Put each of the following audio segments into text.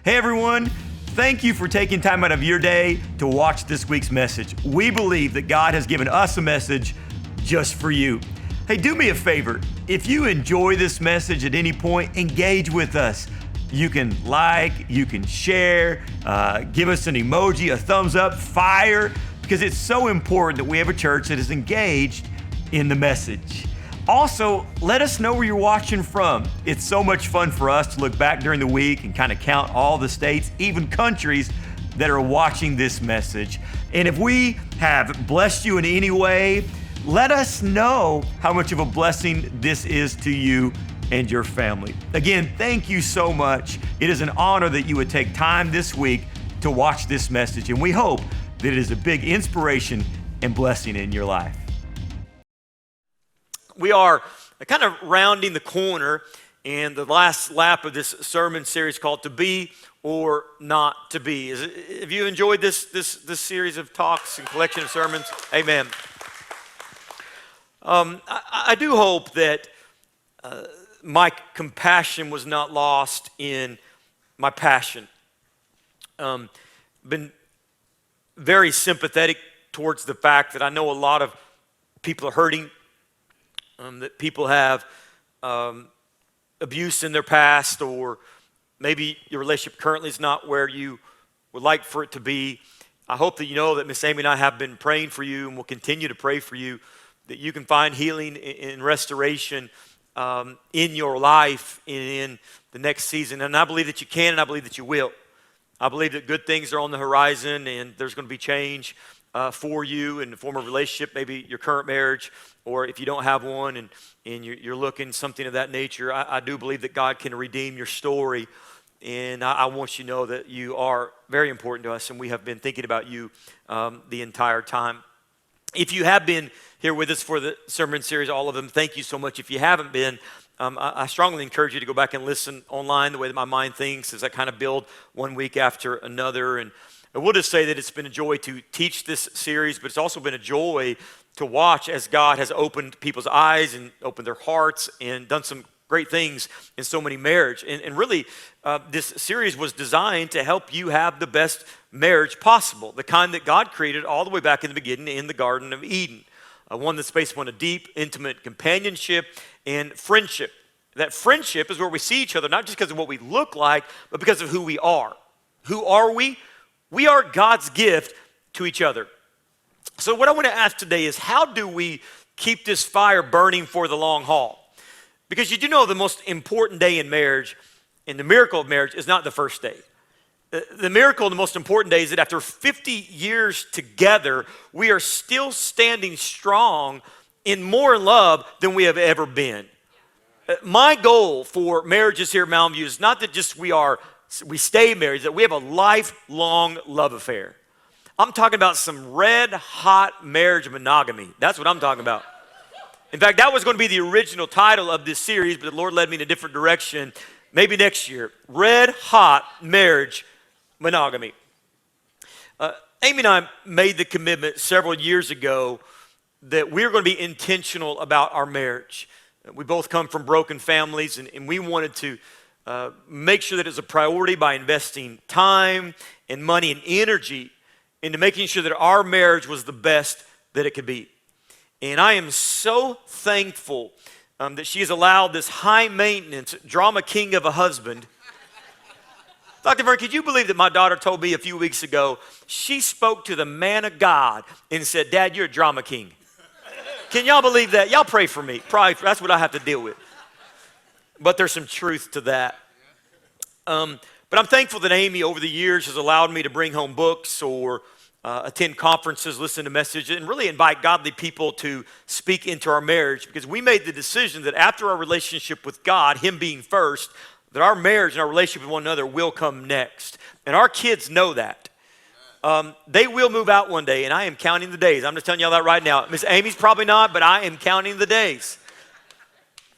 Hey everyone, thank you for taking time out of your day to watch this week's message. We believe that God has given us a message just for you. Hey, do me a favor. If you enjoy this message at any point, engage with us. You can like, you can share, give us an emoji, a thumbs up, fire, because it's so important that we have a church that is engaged in the message. Also, let us know where you're watching from. It's so much fun for us to look back during the week and kind of count all the states, even countries that are watching this message. And if we have blessed you in any way, let us know how much of a blessing this is to you and your family. Again, thank you so much. It is an honor that you would take time this week to watch this message, and we hope that it is a big inspiration and blessing in your life. We are kind of rounding the corner in the last lap of this sermon series called To Be or Not to Be. Have you enjoyed this series of talks and collection of sermons? Amen. I do hope that my compassion was not lost in my passion. Been very sympathetic towards the fact that I know a lot of people are hurting, that people have abuse in their past, or maybe your relationship currently is not where you would like for it to be. I hope that you know that Miss Amy and I have been praying for you and will continue to pray for you, that you can find healing and restoration in your life in the next season. And I believe that you can, and I believe that you will. I believe that good things are on the horizon, and there's going to be change for you in the form of relationship, maybe your current marriage, or if you don't have one and you're looking something of that nature. I do believe that God can redeem your story, and I want you to know that you are very important to us, and we have been thinking about you the entire time. If you have been here with us for the sermon series, all of them, thank you so much. If you haven't been, I strongly encourage you to go back and listen online the way that my mind thinks as I kind of build one week after another. And I will just say that it's been a joy to teach this series, but it's also been a joy to watch as God has opened people's eyes and opened their hearts and done some great things in so many marriages. And really, this series was designed to help you have the best marriage possible, the kind that God created all the way back in the beginning in the Garden of Eden, one that's based upon a deep, intimate companionship and friendship. That friendship is where we see each other, not just because of what we look like, but because of who we are. Who are we? We are God's gift to each other. So what I want to ask today is, how do we keep this fire burning for the long haul? Because you do know the most important day in marriage, and the miracle of marriage, is not the first day. The miracle, the most important day, is that after 50 years together, we are still standing strong in more love than we have ever been. My goal for marriages here at Mountain View is not that just we stay married, that we have a lifelong love affair. I'm talking about some red hot marriage monogamy. That's what I'm talking about. In fact, that was going to be the original title of this series, but the Lord led me in a different direction. Maybe next year. Red hot marriage monogamy. Amy and I made the commitment several years ago that we're going to be intentional about our marriage. We both come from broken families, and we wanted to make sure that it's a priority by investing time and money and energy into making sure that our marriage was the best that it could be. And I am so thankful that she has allowed this high-maintenance drama king of a husband. Dr. Vern, could you believe that my daughter told me a few weeks ago, she spoke to the man of God and said, "Dad, you're a drama king." Can y'all believe that? Y'all pray for me. Probably, that's what I have to deal with. But there's some truth to that. But I'm thankful that Amy, over the years, has allowed me to bring home books or attend conferences, listen to messages, and really invite godly people to speak into our marriage, because we made the decision that after our relationship with God, Him being first, that our marriage and our relationship with one another will come next. And our kids know that. They will move out one day, and I am counting the days. I'm just telling y'all that right now. Miss Amy's probably not, but I am counting the days.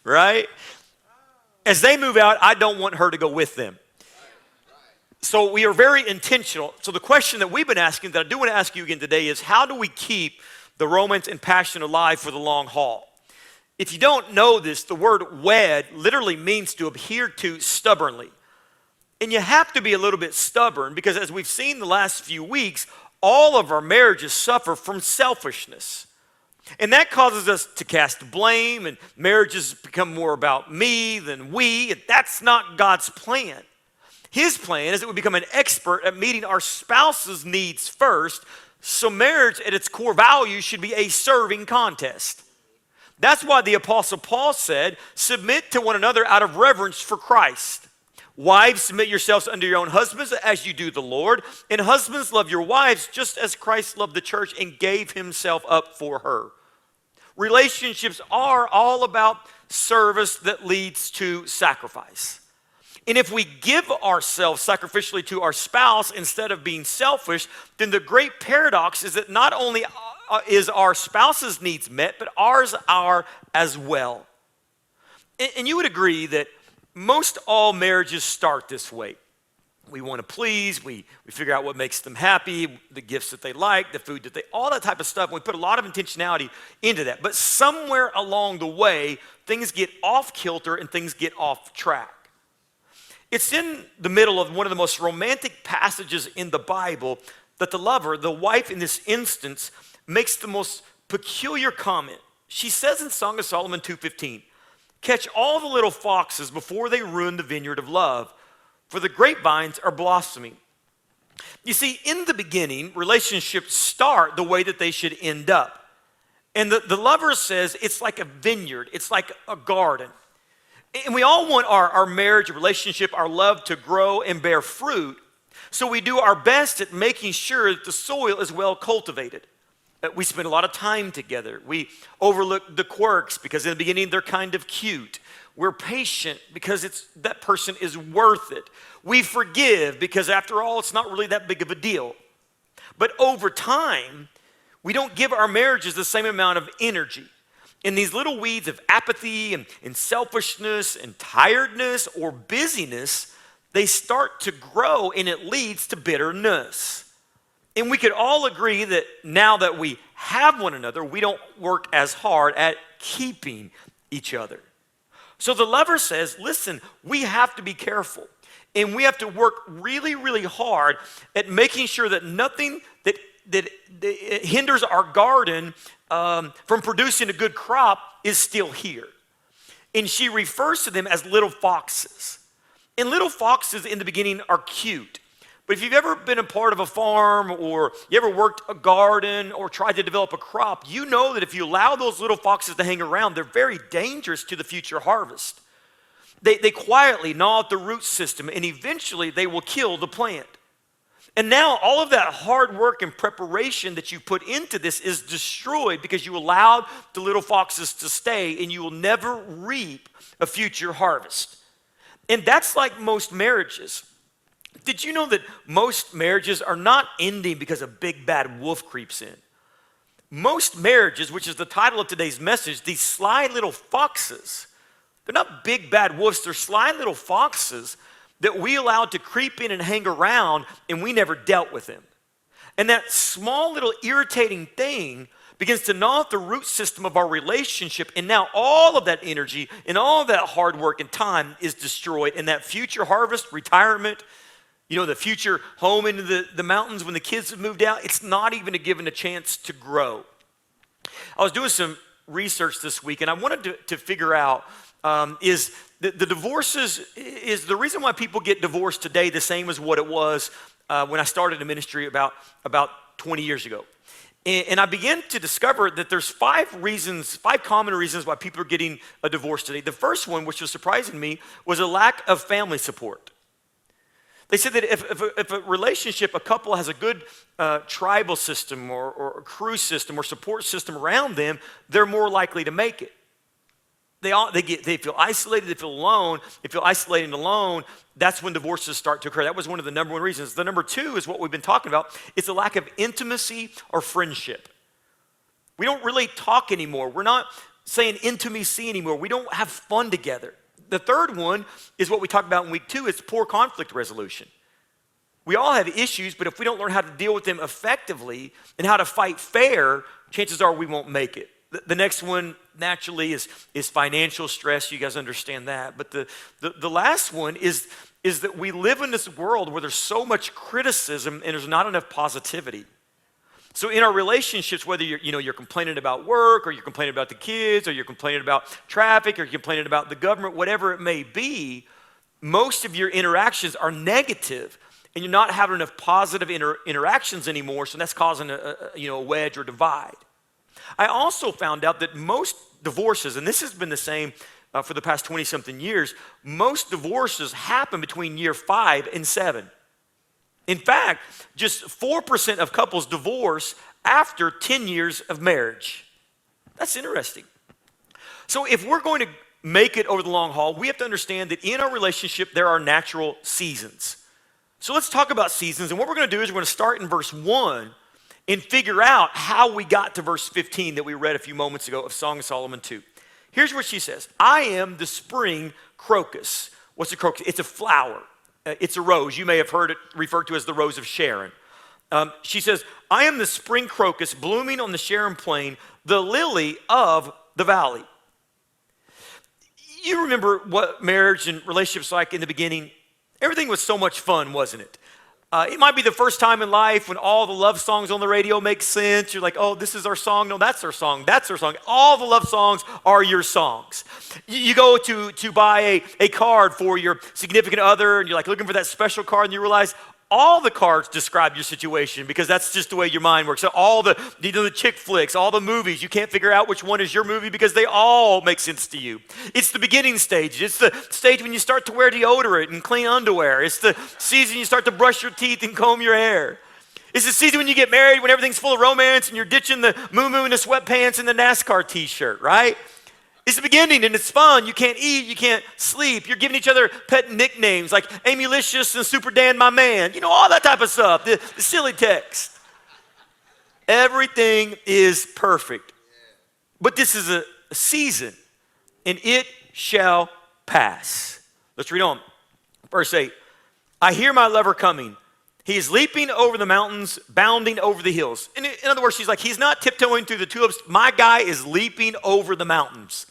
Right? As they move out, I don't want her to go with them. So we are very intentional. So the question that we've been asking, that I do want to ask you again today, is how do we keep the romance and passion alive for the long haul? If you don't know this, the word wed literally means to adhere to stubbornly. And you have to be a little bit stubborn because as we've seen the last few weeks, all of our marriages suffer from selfishness. And that causes us to cast blame, and marriages become more about me than we, and that's not God's plan. His plan is that we become an expert at meeting our spouse's needs first, so marriage at its core value should be a serving contest. That's why the Apostle Paul said, submit to one another out of reverence for Christ. Wives, submit yourselves unto your own husbands as you do the Lord. And husbands, love your wives just as Christ loved the church and gave himself up for her. Relationships are all about service that leads to sacrifice. And if we give ourselves sacrificially to our spouse instead of being selfish, then the great paradox is that not only is our spouse's needs met, but ours are as well. And you would agree that most all marriages start this way. We want to please, we figure out what makes them happy, the gifts that they like, the food that they, all that type of stuff. And we put a lot of intentionality into that. But somewhere along the way, things get off kilter and things get off track. It's in the middle of one of the most romantic passages in the Bible that the lover, the wife in this instance, makes the most peculiar comment. She says in Song of Solomon 2:15, catch all the little foxes before they ruin the vineyard of love, for the grapevines are blossoming. You see, in the beginning, relationships start the way that they should end up. And the lover says it's like a vineyard, it's like a garden. And we all want our marriage, relationship, our love to grow and bear fruit. So we do our best at making sure that the soil is well cultivated. We spend a lot of time together. We overlook the quirks because in the beginning they're kind of cute. We're patient because that person is worth it. We forgive because after all, it's not really that big of a deal. But over time, we don't give our marriages the same amount of energy. And these little weeds of apathy and selfishness and tiredness or busyness, they start to grow and it leads to bitterness. And we could all agree that now that we have one another, we don't work as hard at keeping each other. So the lover says, listen, we have to be careful. And we have to work really, really hard at making sure that nothing that hinders our garden from producing a good crop is still here. And she refers to them as little foxes. And little foxes in the beginning are cute. But if you've ever been a part of a farm or you ever worked a garden or tried to develop a crop, you know that if you allow those little foxes to hang around, they're very dangerous to the future harvest. They quietly gnaw at the root system and eventually they will kill the plant. And now all of that hard work and preparation that you put into this is destroyed because you allowed the little foxes to stay and you will never reap a future harvest. And that's like most marriages. Did you know that most marriages are not ending because a big bad wolf creeps in? Most marriages, which is the title of today's message, these sly little foxes, they're not big bad wolves, they're sly little foxes that we allowed to creep in and hang around and we never dealt with them. And that small little irritating thing begins to gnaw at the root system of our relationship, and now all of that energy and all of that hard work and time is destroyed, and that future harvest, retirement, the future home into the mountains when the kids have moved out, it's not even given a chance to grow. I was doing some research this week, and I wanted to figure out is the divorces, is the reason why people get divorced today the same as what it was when I started a ministry about 20 years ago. And I began to discover that there's five common reasons why people are getting a divorce today. The first one, which was surprising me, was a lack of family support. They said that if a relationship, a couple has a good tribal system or a crew system or support system around them, they're more likely to make it. They feel isolated, they feel alone. They feel isolated and alone, that's when divorces start to occur. That was one of the number one reasons. The number two is what we've been talking about. It's a lack of intimacy or friendship. We don't really talk anymore. We're not saying intimacy anymore. We don't have fun together. The third one is what we talked about in week 2. It's poor conflict resolution. We all have issues, but if we don't learn how to deal with them effectively and how to fight fair, chances are we won't make it. The next one naturally is financial stress. You guys understand that. But the last one is is that we live in this world where there's so much criticism and there's not enough positivity. So in our relationships, whether you're complaining about work, or you're complaining about the kids, or you're complaining about traffic, or you're complaining about the government, whatever it may be, most of your interactions are negative, and you're not having enough positive interactions anymore, so that's causing a wedge or divide. I also found out that most divorces, and this has been the same for the past 20-something years, most divorces happen between year 5 and 7. In fact, just 4% of couples divorce after 10 years of marriage. That's interesting. So if we're going to make it over the long haul, we have to understand that in our relationship, there are natural seasons. So let's talk about seasons. And what we're going to do is we're going to start in verse 1 and figure out how we got to verse 15 that we read a few moments ago of Song of Solomon 2. Here's what she says. I am the spring crocus. What's a crocus? It's a flower. It's a rose. You may have heard it referred to as the rose of Sharon. She says, I am the spring crocus blooming on the Sharon plain, the lily of the valley. You remember what marriage and relationships like in the beginning? Everything was so much fun, wasn't it? It might be the first time in life when all the love songs on the radio make sense. You're like, oh, this is our song. No, that's our song. That's our song. All the love songs are your songs. You go to buy a card for your significant other, and you're like looking for that special card, and you realize all the cards describe your situation because that's just the way your mind works. So all the chick flicks, all the movies, you can't figure out which one is your movie because they all make sense to you. It's the beginning stage. It's the stage when you start to wear deodorant and clean underwear. It's the season you start to brush your teeth and comb your hair. It's the season when you get married, when everything's full of romance and you're ditching the moo-moo and the sweatpants and the NASCAR t-shirt, right? It's the beginning and it's fun. You can't eat, you can't sleep. You're giving each other pet nicknames like Amylicious and Super Dan my man. You know, all that type of stuff, the silly text. Everything is perfect. But this is a season, and it shall pass. Let's read on. Verse 8. I hear my lover coming. He is leaping over the mountains, bounding over the hills. In other words, she's like, he's not tiptoeing through the tulips. My guy is leaping over the mountains.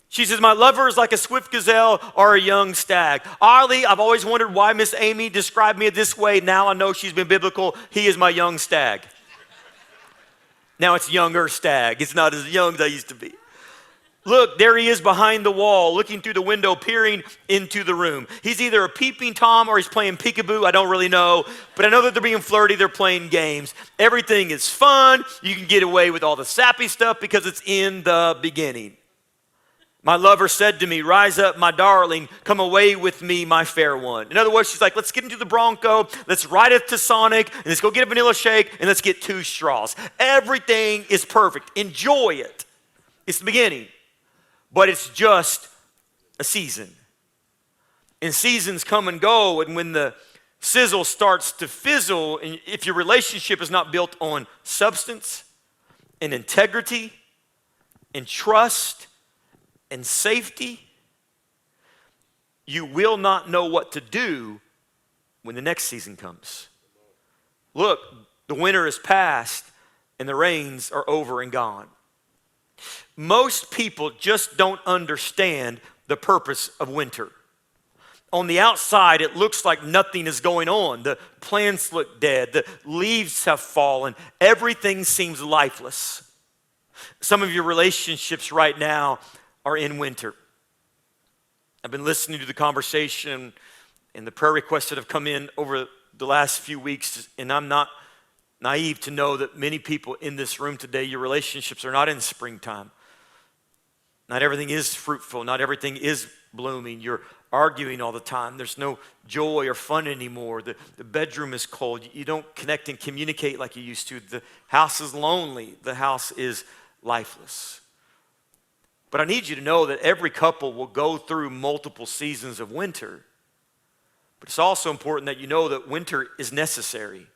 She says, my lover is like a swift gazelle or a young stag. Oddly, I've always wondered why Miss Amy described me this way. Now I know she's been biblical. He is my young stag. Now it's younger stag. It's not as young as I used to be. Look, there he is behind the wall, looking through the window, peering into the room. He's either a peeping Tom or he's playing peekaboo. I don't really know, but I know that they're being flirty. They're playing games. Everything is fun. You can get away with all the sappy stuff because it's in the beginning. My lover said to me, rise up, my darling, come away with me, my fair one. In other words, she's like, let's get into the Bronco, let's ride it to Sonic, and let's go get a vanilla shake, and let's get 2 straws. Everything is perfect. Enjoy it. It's the beginning, but it's just a season. And seasons come and go, and when the sizzle starts to fizzle, and if your relationship is not built on substance and integrity and trust and safety, you will not know what to do when the next season comes. Look, the winter is past and the rains are over and gone. Most people just don't understand the purpose of winter. On the outside, it looks like nothing is going on. The plants look dead. The leaves have fallen. Everything seems lifeless. Some of your relationships right now are in winter. I've been listening to the conversation and the prayer requests that have come in over the last few weeks, and I'm not naive to know that many people in this room today, your relationships are not in springtime. Not everything is fruitful. Not everything is blooming. You're arguing all the time. There's no joy or fun anymore. The bedroom is cold. You don't connect and communicate like you used to. The house is lonely. The house is lifeless. But I need you to know that every couple will go through multiple seasons of winter. But it's also important that you know that winter is necessary.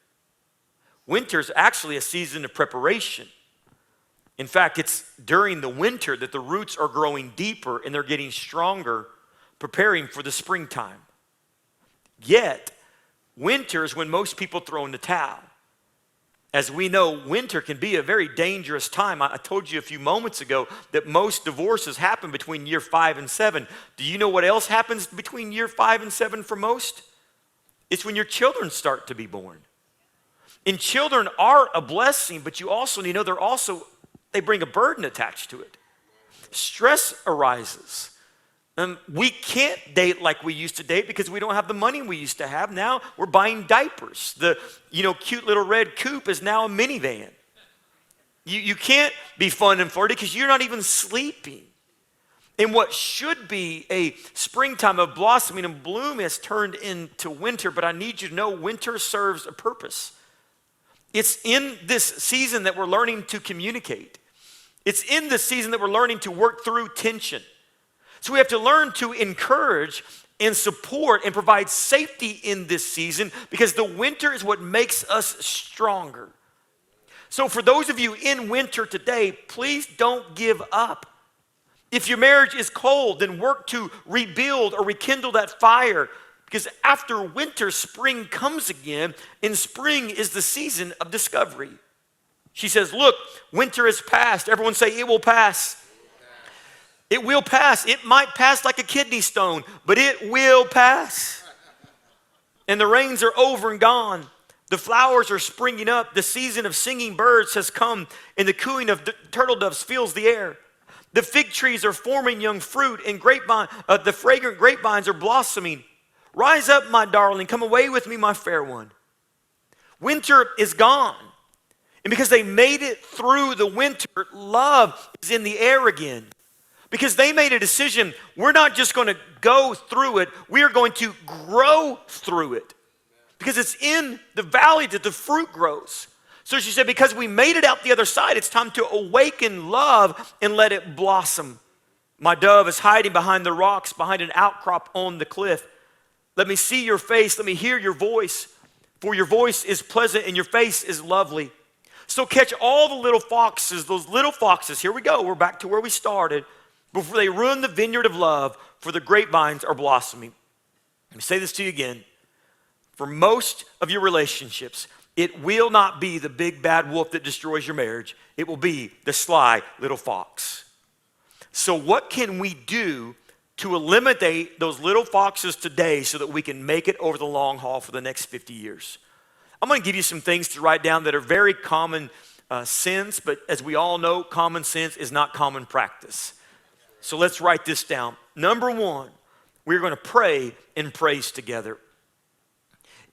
Winter is actually a season of preparation. In fact, it's during the winter that the roots are growing deeper and they're getting stronger, preparing for the springtime. Yet, winter is when most people throw in the towel. as we know, winter can be a very dangerous time. I told you a few moments ago that most divorces happen between year 5 and 7. Do you know what else happens between year 5 and 7 for most? It's when your children start to be born. And children are a blessing, but you also need to know they bring a burden attached to it. Stress arises. We can't date like we used to date because we don't have the money we used to have. Now we're buying diapers. The cute little red coupe is now a minivan. You can't be fun and flirty because you're not even sleeping. And what should be a springtime of blossoming and bloom has turned into winter, but I need you to know winter serves a purpose. It's in this season that we're learning to communicate. It's in this season that we're learning to work through tension. So we have to learn to encourage and support and provide safety in this season because the winter is what makes us stronger. So for those of you in winter today, please don't give up. If your marriage is cold, then work to rebuild or rekindle that fire because after winter, spring comes again, and spring is the season of discovery. She says, look, winter is past. Everyone say, it will pass. It will pass. It might pass like a kidney stone, but it will pass. And the rains are over and gone. The flowers are springing up. The season of singing birds has come, and the cooing of turtle doves fills the air. The fig trees are forming young fruit, and the fragrant grapevines are blossoming. Rise up, my darling. Come away with me, my fair one. Winter is gone. And because they made it through the winter, love is in the air again. Because they made a decision, we're not just going to go through it, we are going to grow through it. Because it's in the valley that the fruit grows. So she said, because we made it out the other side, it's time to awaken love and let it blossom. My dove is hiding behind the rocks, behind an outcrop on the cliff. Let me see your face, let me hear your voice, for your voice is pleasant and your face is lovely. So catch all the little foxes, those little foxes, here we go, we're back to where we started, before they ruin the vineyard of love, for the grapevines are blossoming. Let me say this to you again. For most of your relationships, it will not be the big bad wolf that destroys your marriage. It will be the sly little fox. So what can we do to eliminate those little foxes today so that we can make it over the long haul for the next 50 years? I'm going to give you some things to write down that are very common sense, but as we all know, common sense is not common practice. So let's write this down. Number one, we're going to pray and praise together.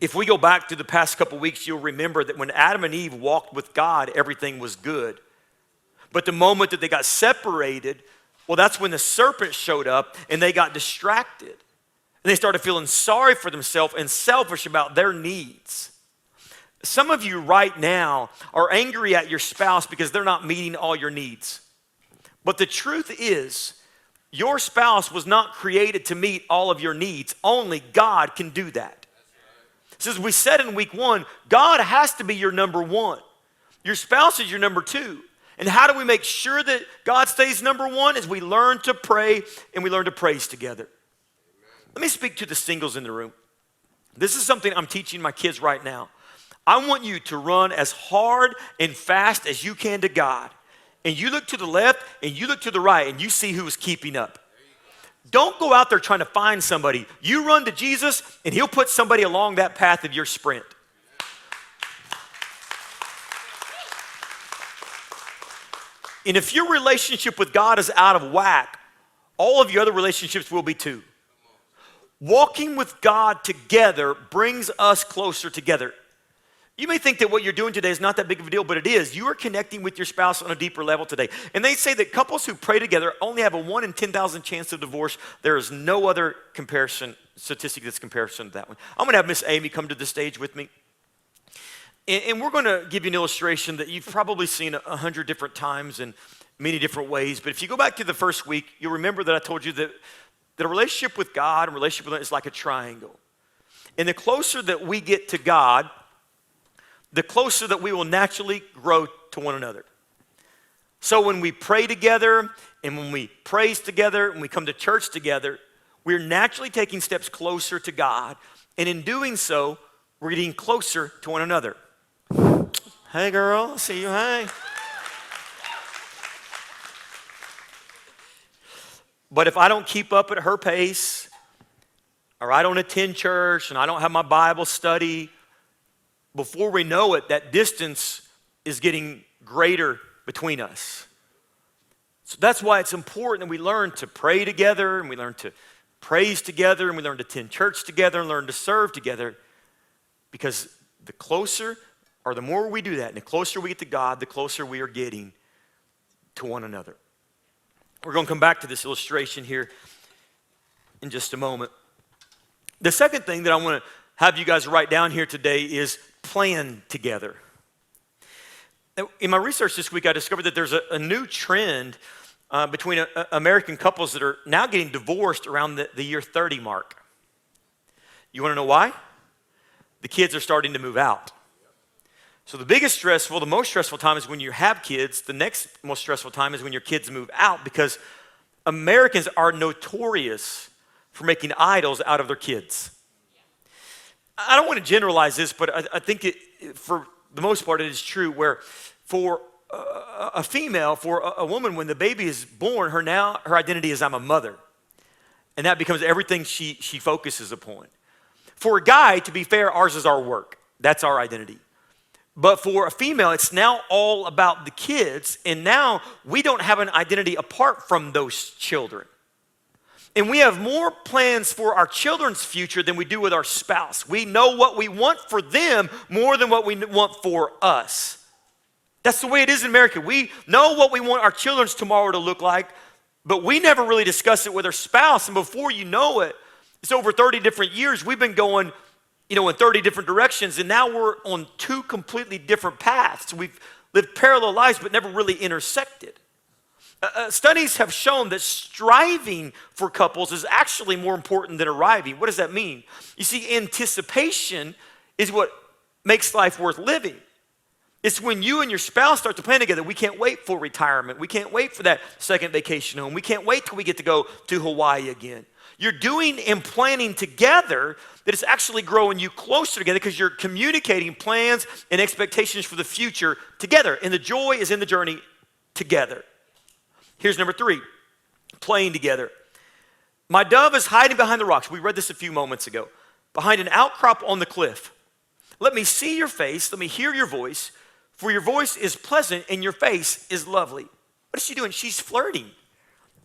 If we go back to the past couple weeks, you'll remember that when Adam and Eve walked with God, everything was good. But the moment that they got separated, well, that's when the serpent showed up and they got distracted. And they started feeling sorry for themselves and selfish about their needs. Some of you right now are angry at your spouse because they're not meeting all your needs. But the truth is, your spouse was not created to meet all of your needs. Only God can do that. So as we said in week 1, God has to be your number one. Your spouse is your number 2. And how do we make sure that God stays number 1? Is we learn to pray and we learn to praise together. Amen. Let me speak to the singles in the room. This is something I'm teaching my kids right now. I want you to run as hard and fast as you can to God. And you look to the left and you look to the right and you see who's keeping up. Don't go out there trying to find somebody. You run to Jesus and he'll put somebody along that path of your sprint. And if your relationship with God is out of whack, all of your other relationships will be too. Walking with God together brings us closer together. You may think that what you're doing today is not that big of a deal, but it is. You are connecting with your spouse on a deeper level today. And they say that couples who pray together only have a 1 in 10,000 chance of divorce. There is no other comparison statistic that's comparison to that one. I'm going to have Miss Amy come to the stage with me. And we're going to give you an illustration that you've probably seen 100 different times in many different ways. But if you go back to the first week, you'll remember that I told you that a relationship with God and relationship with Him is like a triangle. And the closer that we get to God, the closer that we will naturally grow to one another. So when we pray together and when we praise together and we come to church together, we're naturally taking steps closer to God. And in doing so, we're getting closer to one another. Hey, girl, I see you. Hey. But if I don't keep up at her pace, or I don't attend church and I don't have my Bible study, before we know it, that distance is getting greater between us. So that's why it's important that we learn to pray together and we learn to praise together and we learn to attend church together and learn to serve together. Because the closer or the more we do that and the closer we get to God, the closer we are getting to one another. We're going to come back to this illustration here in just a moment. The second thing that I want to have you guys write down here today is plan together. In my research this week, I discovered that there's a new trend between American couples that are now getting divorced around the year 30 mark. You want to know why? The kids are starting to move out. So the most stressful time is when you have kids. The next most stressful time is when your kids move out, because Americans are notorious for making idols out of their kids. I don't want to generalize this, but I think for the most part it is true, where for a female, for a woman, when the baby is born, her identity is I'm a mother. And that becomes everything she focuses upon. For a guy, to be fair, ours is our work. That's our identity. But for a female, it's now all about the kids, and now we don't have an identity apart from those children. And we have more plans for our children's future than we do with our spouse. We know what we want for them more than what we want for us. That's the way it is in America. We know what we want our children's tomorrow to look like, but we never really discuss it with our spouse. And before you know it, it's over 30 different years. We've been going, in 30 different directions, and now we're on two completely different paths. We've lived parallel lives, but never really intersected. Studies have shown that striving for couples is actually more important than arriving. What does that mean? You see, anticipation is what makes life worth living. It's when you and your spouse start to plan together. We can't wait for retirement. We can't wait for that second vacation home. We can't wait till we get to go to Hawaii again. You're doing and planning together that is actually growing you closer together, because you're communicating plans and expectations for the future together. And the joy is in the journey together. Here's number 3, playing together. My dove is hiding behind the rocks. We read this a few moments ago. Behind an outcrop on the cliff. Let me see your face. Let me hear your voice. For your voice is pleasant and your face is lovely. What is she doing? She's flirting.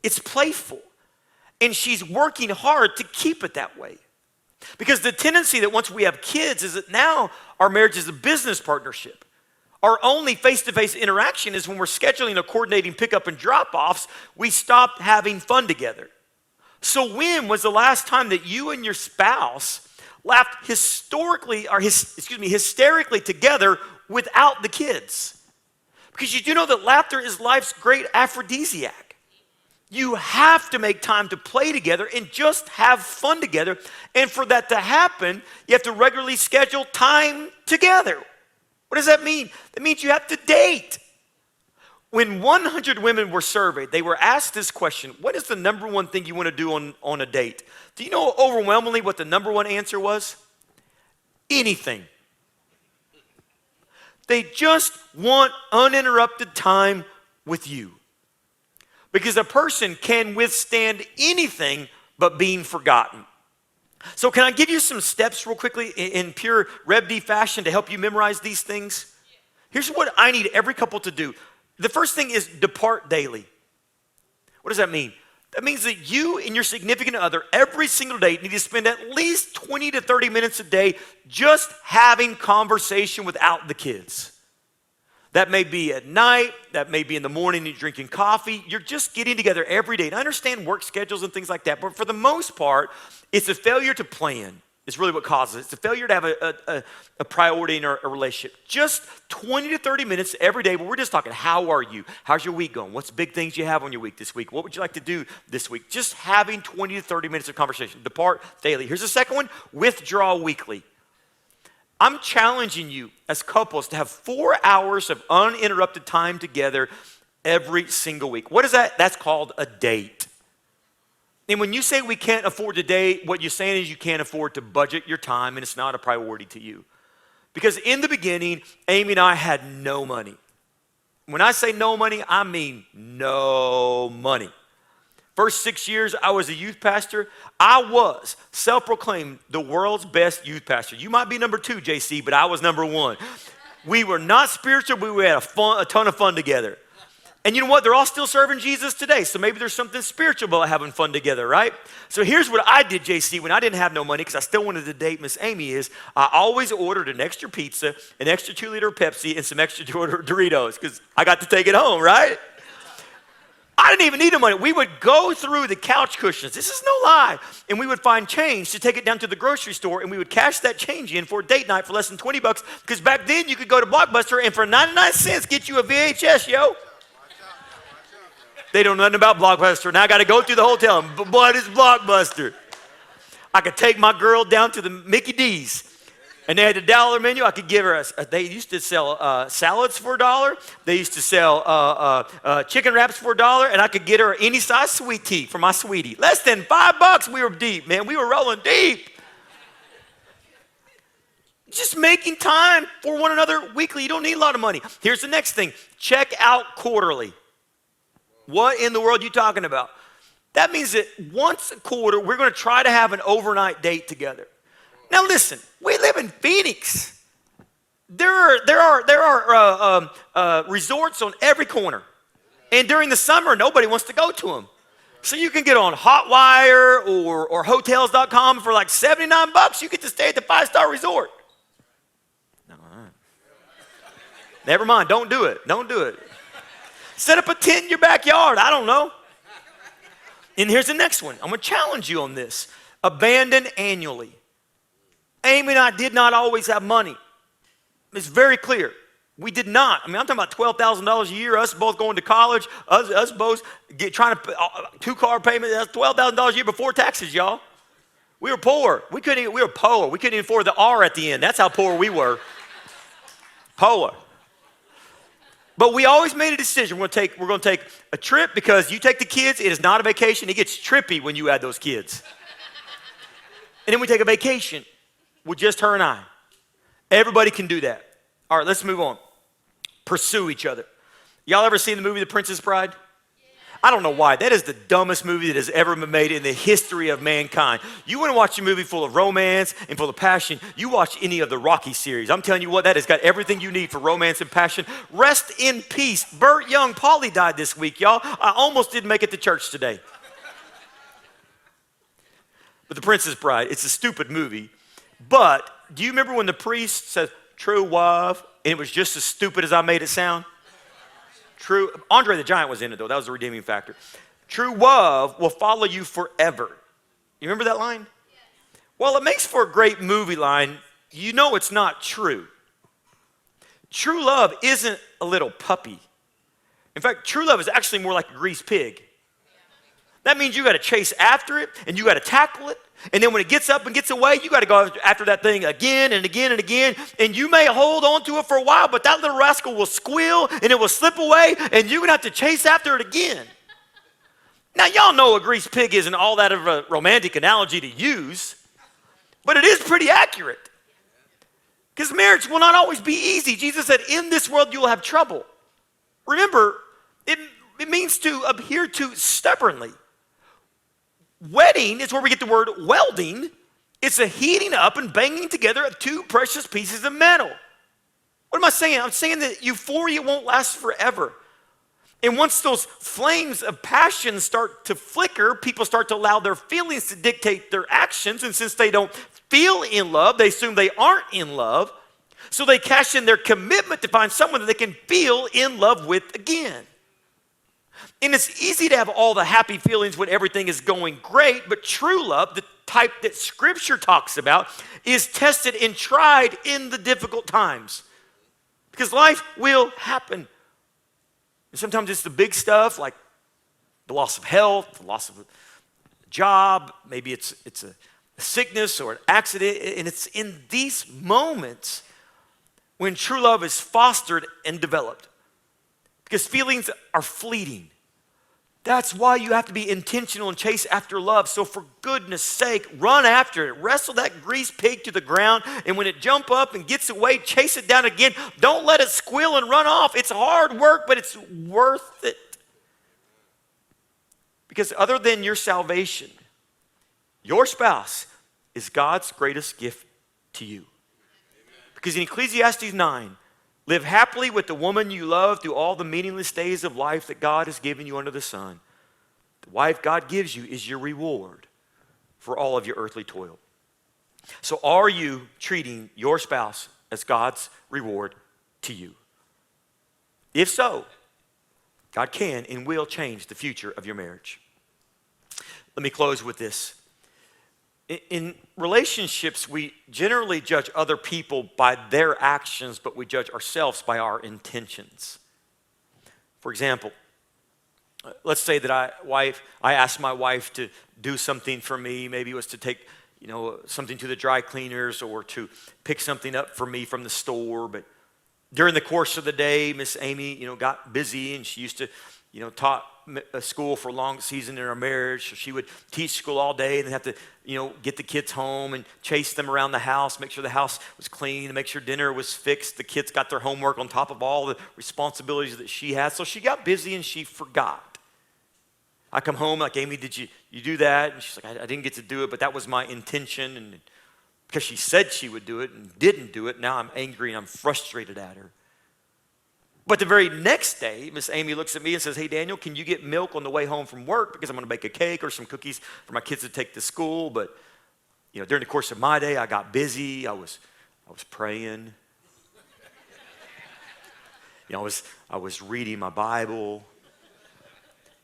It's playful. And she's working hard to keep it that way. Because the tendency that once we have kids is that now our marriage is a business partnership. Our only face-to-face interaction is when we're scheduling or coordinating pickup and drop-offs. We stopped having fun together. So when was the last time that you and your spouse laughed hysterically together without the kids? Because you do know that laughter is life's great aphrodisiac. You have to make time to play together and just have fun together. And for that to happen, you have to regularly schedule time together. What does that mean? That means you have to date. When 100 women were surveyed, they were asked this question: what is the number one thing you want to do on a date? Do you know overwhelmingly what the number one answer was? Anything. They just want uninterrupted time with you. Because a person can withstand anything but being forgotten. So can I give you some steps real quickly in pure Rev D fashion to help you memorize these things? Here's what I need every couple to do. The first thing is depart daily. What does that mean? That means that you and your significant other every single day need to spend at least 20 to 30 minutes a day just having conversation without the kids. That may be at night, that may be in the morning, you're drinking coffee. You're just getting together every day. And I understand work schedules and things like that, but for the most part, it's a failure to plan. It's really what causes it. It's a failure to have a priority in a relationship. Just 20 to 30 minutes every day where we're just talking, how are you? How's your week going? What's the big things you have on your week this week? What would you like to do this week? Just having 20 to 30 minutes of conversation. Depart daily. Here's the second one, withdraw weekly. I'm challenging you as couples to have 4 hours of uninterrupted time together every single week. What is that? That's called a date. And when you say we can't afford to date, what you're saying is you can't afford to budget your time and it's not a priority to you. Because in the beginning, Amy and I had no money. When I say no money, I mean no money. First 6 years I was a youth pastor, I was self-proclaimed the world's best youth pastor. You might be number 2, JC, but I was number 1. We were not spiritual, but we had a ton of fun together. And you know what? They're all still serving Jesus today. So maybe there's something spiritual about having fun together, right? So here's what I did, JC, when I didn't have no money, because I still wanted to date Miss Amy, is I always ordered an extra pizza, an extra 2-liter Pepsi, and some extra Doritos, because I got to take it home, right? I didn't even need the money. We would go through the couch cushions. This is no lie. And we would find change to take it down to the grocery store, and we would cash that change in for a date night for less than $20, because back then you could go to Blockbuster and for 99 cents get you a VHS, yo. They don't know nothing about Blockbuster. Now I got to go through the hotel. What is Blockbuster? I could take my girl down to the Mickey D's, and they had the $1 menu. I could give her they used to sell salads for $1. They used to sell chicken wraps for $1, and I could get her any size sweet tea for my sweetie. Less than $5. We were deep, man. We were rolling deep. Just making time for one another weekly. You don't need a lot of money. Here's the next thing. Check out quarterly. What in the world are you talking about? That means that once a quarter, we're going to try to have an overnight date together. Now listen, we live in Phoenix. There are resorts on every corner. And during the summer, nobody wants to go to them. So you can get on Hotwire or hotels.com for like $79. You get to stay at the 5-star resort. No, never mind, don't do it. Don't do it. Set up a tent in your backyard. I don't know. And here's the next one. I'm going to challenge you on this. Abandon annually. Amy and I did not always have money. It's very clear. We did not. I mean, I'm talking about $12,000 a year, us both going to college, us both trying to 2-car payment. That's $12,000 a year before taxes, y'all. We were poor. We were poor. We couldn't even afford the R at the end. That's how poor we were. Poor. But we always made a decision. We're going to take a trip, because you take the kids, it is not a vacation. It gets trippy when you add those kids. And then we take a vacation with just her and I. Everybody can do that. All right, let's move on. Pursue each other. Y'all ever seen the movie The Princess Bride? I don't know why. That is the dumbest movie that has ever been made in the history of mankind. You want to watch a movie full of romance and full of passion, you watch any of the Rocky series. I'm telling you what, that has got everything you need for romance and passion. Rest in peace. Burt Young, Paulie died this week, y'all. I almost didn't make it to church today. But The Princess Bride, it's a stupid movie. But do you remember when the priest said, "True love," and it was just as stupid as I made it sound? True, Andre the Giant was in it though. That was the redeeming factor. True love will follow you forever. You remember that line? Yes. Well, it makes for a great movie line. You know it's not true. True love isn't a little puppy. In fact, true love is actually more like a greased pig. That means you got to chase after it, and you got to tackle it. And then when it gets up and gets away, you got to go after that thing again and again and again. And you may hold on to it for a while, but that little rascal will squeal and it will slip away, and you're going to have to chase after it again. Now, y'all know a greased pig isn't all that of a romantic analogy to use, but it is pretty accurate. Because marriage will not always be easy. Jesus said, in this world you will have trouble. Remember, it means to adhere to stubbornly. Wedding is where we get the word welding. It's a heating up and banging together of two precious pieces of metal. What am I saying? I'm saying that euphoria won't last forever. And once those flames of passion start to flicker, people start to allow their feelings to dictate their actions. And since they don't feel in love, they assume they aren't in love. So they cash in their commitment to find someone that they can feel in love with again. And it's easy to have all the happy feelings when everything is going great, but true love, the type that Scripture talks about, is tested and tried in the difficult times. Because life will happen. And sometimes it's the big stuff, like the loss of health, the loss of a job, maybe it's a sickness or an accident, and it's in these moments when true love is fostered and developed. Because feelings are fleeting. That's why you have to be intentional and chase after love. So for goodness sake, run after it. Wrestle that grease pig to the ground, and when it jump up and gets away, chase it down again. Don't let it squeal and run off. It's hard work, but it's worth it. Because other than your salvation, your spouse is God's greatest gift to you. Because in Ecclesiastes 9, live happily with the woman you love through all the meaningless days of life that God has given you under the sun. The wife God gives you is your reward for all of your earthly toil. So are you treating your spouse as God's reward to you? If so, God can and will change the future of your marriage. Let me close with this. In relationships, we generally judge other people by their actions, but we judge ourselves by our intentions. For example, let's say that I asked my wife to do something for me. Maybe it was to take, something to the dry cleaners or to pick something up for me from the store. But during the course of the day, Miss Amy, got busy, and she used to, taught school for a long season in our marriage. So she would teach school all day and then have to, get the kids home and chase them around the house, make sure the house was clean, and make sure dinner was fixed. The kids got their homework on top of all the responsibilities that she had. So she got busy and she forgot. I come home like, Amy, did you do that? And she's like, I didn't get to do it, but that was my intention. And because she said she would do it and didn't do it, now I'm angry and I'm frustrated at her. But the very next day, Miss Amy looks at me and says, hey, Daniel, can you get milk on the way home from work? Because I'm going to bake a cake or some cookies for my kids to take to school. But, during the course of my day, I got busy. I was praying. I was reading my Bible.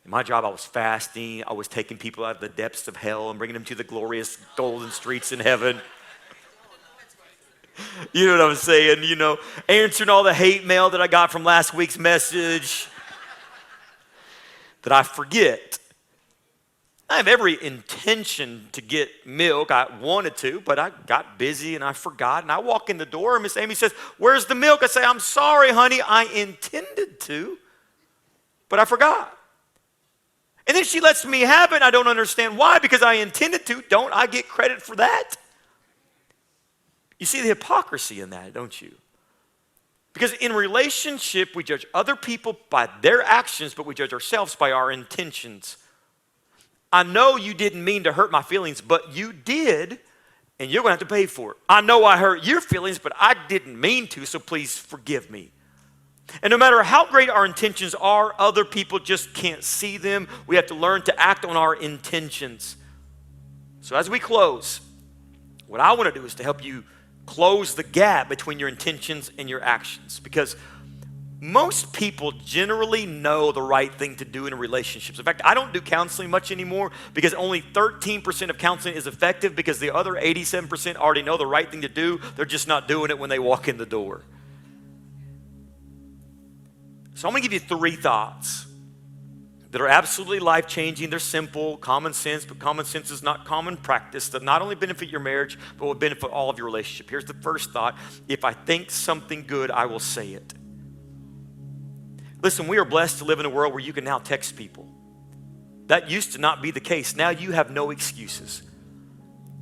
In my job, I was fasting. I was taking people out of the depths of hell and bringing them to the glorious golden streets in heaven. You know what I'm saying? Answering all the hate mail that I got from last week's message that I forget. I have every intention to get milk. I wanted to, but I got busy and I forgot. And I walk in the door and Miss Amy says, where's the milk? I say, I'm sorry, honey. I intended to, but I forgot. And then she lets me have it. I don't understand why, because I intended to. Don't I get credit for that? You see the hypocrisy in that, don't you? Because in relationship, we judge other people by their actions, but we judge ourselves by our intentions. I know you didn't mean to hurt my feelings, but you did, and you're going to have to pay for it. I know I hurt your feelings, but I didn't mean to, so please forgive me. And no matter how great our intentions are, other people just can't see them. We have to learn to act on our intentions. So as we close, what I want to do is to help you close the gap between your intentions and your actions, because most people generally know the right thing to do in relationships. In fact, I don't do counseling much anymore because only 13% of counseling is effective, because the other 87% already know the right thing to do. They're just not doing it when they walk in the door. So I'm going to give you 3 thoughts that are absolutely life-changing. They're simple, common sense, but common sense is not common practice that not only benefit your marriage, but will benefit all of your relationship. Here's the first thought. If I think something good, I will say it. Listen, we are blessed to live in a world where you can now text people. That used to not be the case. Now you have no excuses.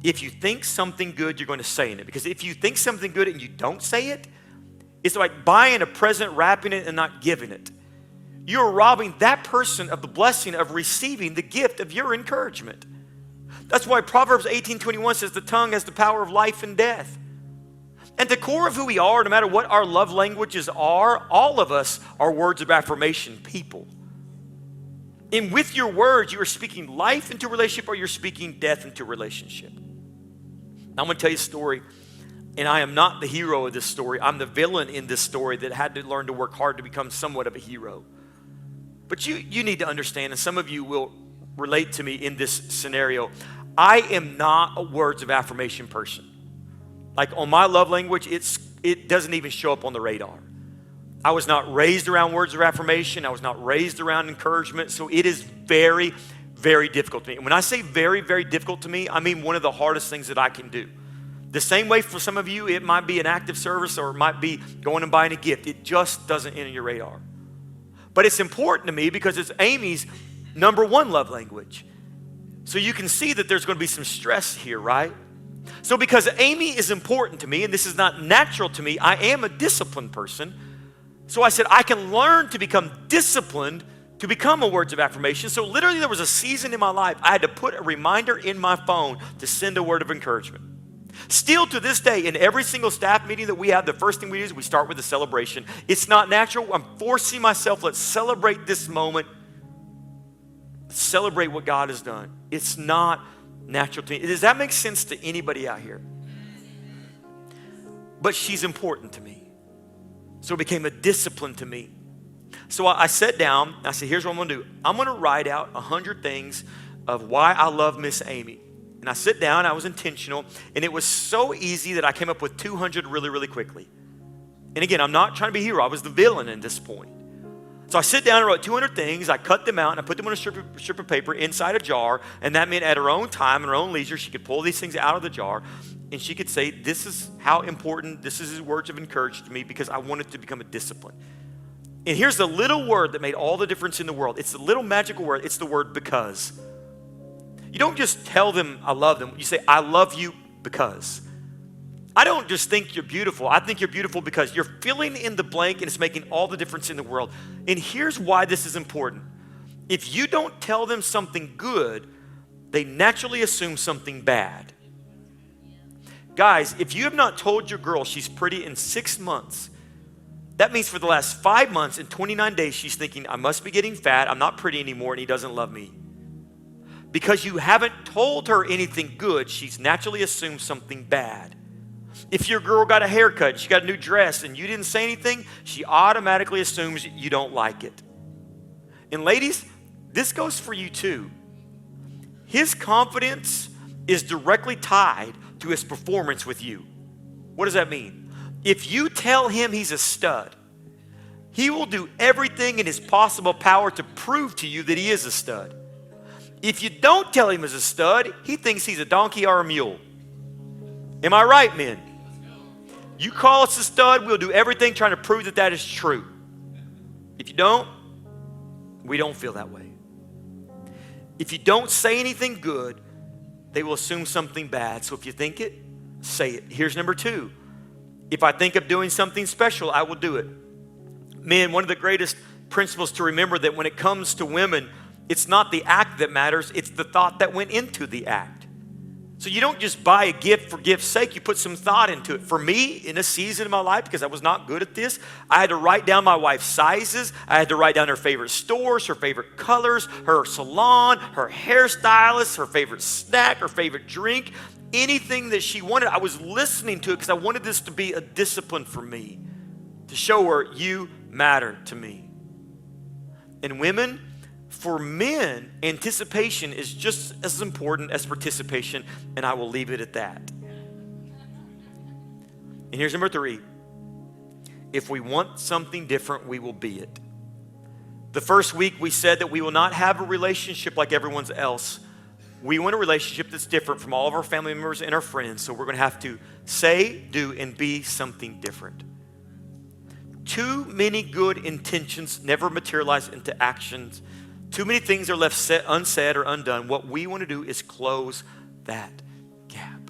If you think something good, you're going to say it. Because if you think something good and you don't say it, it's like buying a present, wrapping it, and not giving it. You're robbing that person of the blessing of receiving the gift of your encouragement. That's why Proverbs 18:21 says the tongue has the power of life and death. And the core of who we are, no matter what our love languages are, all of us are words of affirmation people. And with your words, you are speaking life into a relationship, or you're speaking death into a relationship. Now, I'm going to tell you a story, and I am not the hero of this story. I'm the villain in this story that had to learn to work hard to become somewhat of a hero. But you need to understand, and some of you will relate to me in this scenario, I am not a words of affirmation person. Like on my love language, it doesn't even show up on the radar. I was not raised around words of affirmation. I was not raised around encouragement. So it is very, very difficult to me. And when I say very, very difficult to me, I mean one of the hardest things that I can do. The same way for some of you, it might be an act of service, or it might be going and buying a gift. It just doesn't enter your radar. But it's important to me because it's Amy's number one love language. So you can see that there's going to be some stress here, right? So because Amy is important to me, and this is not natural to me, I am a disciplined person. So I said, I can learn to become disciplined to become a words of affirmation. So literally there was a season in my life, I had to put a reminder in my phone to send a word of encouragement. Still to this day, in every single staff meeting that we have, the first thing we do is we start with a celebration. It's not natural. I'm forcing myself, let's celebrate this moment. Celebrate what God has done. It's not natural to me. Does that make sense to anybody out here? But she's important to me. So it became a discipline to me. So I sat down, I said, here's what I'm gonna do. I'm gonna write out 100 things of why I love Miss Amy. And I sit down, I was intentional, and it was so easy that I came up with 200 really, really quickly. And again, I'm not trying to be a hero, I was the villain at this point. So I sit down and wrote 200 things, I cut them out, and I put them on a strip of paper inside a jar, and that meant at her own time and her own leisure, she could pull these things out of the jar, and she could say, this is how important, this is his words of encouragement to me, because I want it to become a discipline. And here's the little word that made all the difference in the world. It's the little magical word, it's the word because. You don't just tell them I love them, you say, I love you because. I don't just think you're beautiful. I think you're beautiful because you're filling in the blank and it's making all the difference in the world. And here's why this is important. If you don't tell them something good, they naturally assume something bad. Guys, if you have not told your girl she's pretty in 6 months, that means for the last 5 months and 29 days, she's thinking, I must be getting fat, I'm not pretty anymore, and he doesn't love me. Because you haven't told her anything good, she's naturally assumed something bad. If your girl got a haircut, she got a new dress, and you didn't say anything, she automatically assumes you don't like it. And ladies, this goes for you too. His confidence is directly tied to his performance with you. What does that mean? If you tell him he's a stud, he will do everything in his possible power to prove to you that he is a stud. If you don't tell him he's a stud, he thinks he's a donkey or a mule. Am I right, men? You call us a stud, we'll do everything trying to prove that that is true. If you don't, we don't feel that way. If you don't say anything good, they will assume something bad. So if you think it, say it. Here's number 2. If I think of doing something special, I will do it. Men, one of the greatest principles to remember that when it comes to women, it's not the act that matters, it's the thought that went into the act. So you don't just buy a gift for gift's sake, you put some thought into it. For me, in a season of my life, because I was not good at this, I had to write down my wife's sizes, I had to write down her favorite stores, her favorite colors, her salon, her hairstylist, her favorite snack, her favorite drink, anything that she wanted. I was listening to it because I wanted this to be a discipline for me, to show her you matter to me. And women, for men, anticipation is just as important as participation, and I will leave it at that. And here's number 3. If we want something different, we will be it. The first week we said that we will not have a relationship like everyone else. We want a relationship that's different from all of our family members and our friends, so we're going to have to say, do, and be something different. Too many good intentions never materialize into actions. Too many things are left unsaid or undone. What we want to do is close that gap.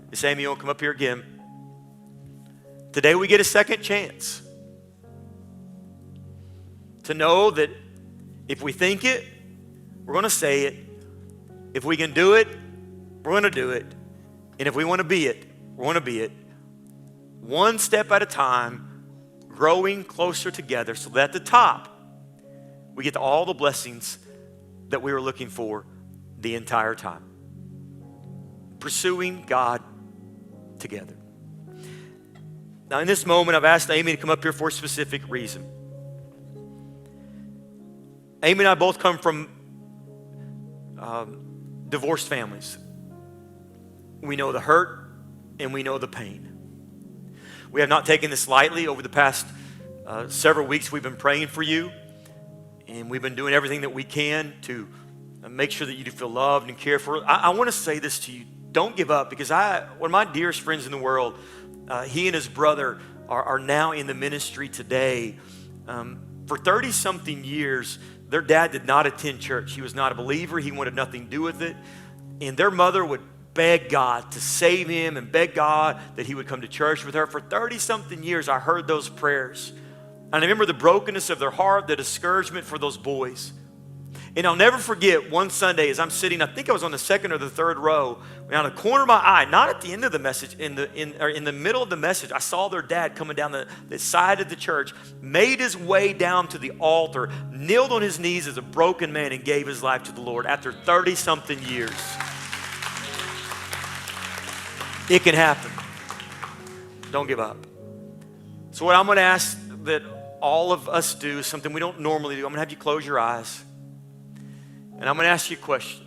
Miss Amy, you'll come up here again. Today we get a second chance to know that if we think it, we're going to say it. If we can do it, we're going to do it. And if we want to be it, we're going to be it. One step at a time, growing closer together so that at the top, we get to all the blessings that we were looking for the entire time. Pursuing God together. Now, in this moment, I've asked Amy to come up here for a specific reason. Amy and I both come from divorced families. We know the hurt and we know the pain. We have not taken this lightly. Over the past several weeks, we've been praying for you. And we've been doing everything that we can to make sure that you feel loved and cared for. I want to say this to you. Don't give up, because one of my dearest friends in the world, he and his brother are now in the ministry today. For 30-something years, Their dad did not attend church. He was not a believer. He wanted nothing to do with it. And their mother would beg God to save him and beg God that he would come to church with her. For 30-something years, I heard those prayers. And I remember the brokenness of their heart, the discouragement for those boys. And I'll never forget one Sunday as I'm sitting, I think I was on the second or the third row, and out of the corner of my eye, not at the end of the message, in the middle of the message, I saw their dad coming down the side of the church, made his way down to the altar, kneeled on his knees as a broken man and gave his life to the Lord after 30-something years. It can happen. Don't give up. So what I'm going to ask that all of us do is something we don't normally do. I'm going to have you close your eyes. And I'm going to ask you a question.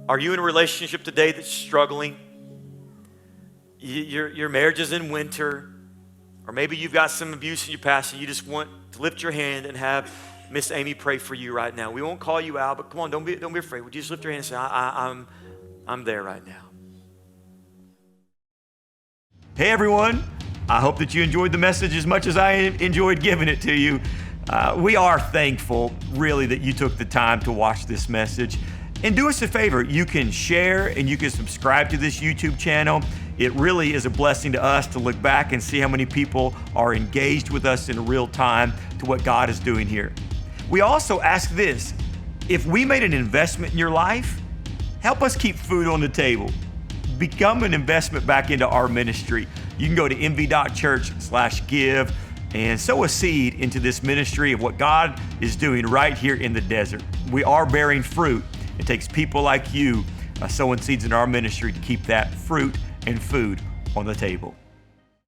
Are you in a relationship today that's struggling? Your marriage is in winter. Or maybe you've got some abuse in your past and you just want to lift your hand and have Miss Amy pray for you right now. We won't call you out, but come on, don't be afraid. Would you just lift your hand and say, I'm there right now. Hey everyone, I hope that you enjoyed the message as much as I enjoyed giving it to you. We are thankful, really, that you took the time to watch this message. And do us a favor, you can share and you can subscribe to this YouTube channel. It really is a blessing to us to look back and see how many people are engaged with us in real time to what God is doing here. We also ask this, if we made an investment in your life, help us keep food on the table. Become an investment back into our ministry. You can go to mv.church/give and sow a seed into this ministry of what God is doing right here in the desert. We are bearing fruit. It takes people like you sowing seeds in our ministry to keep that fruit and food on the table.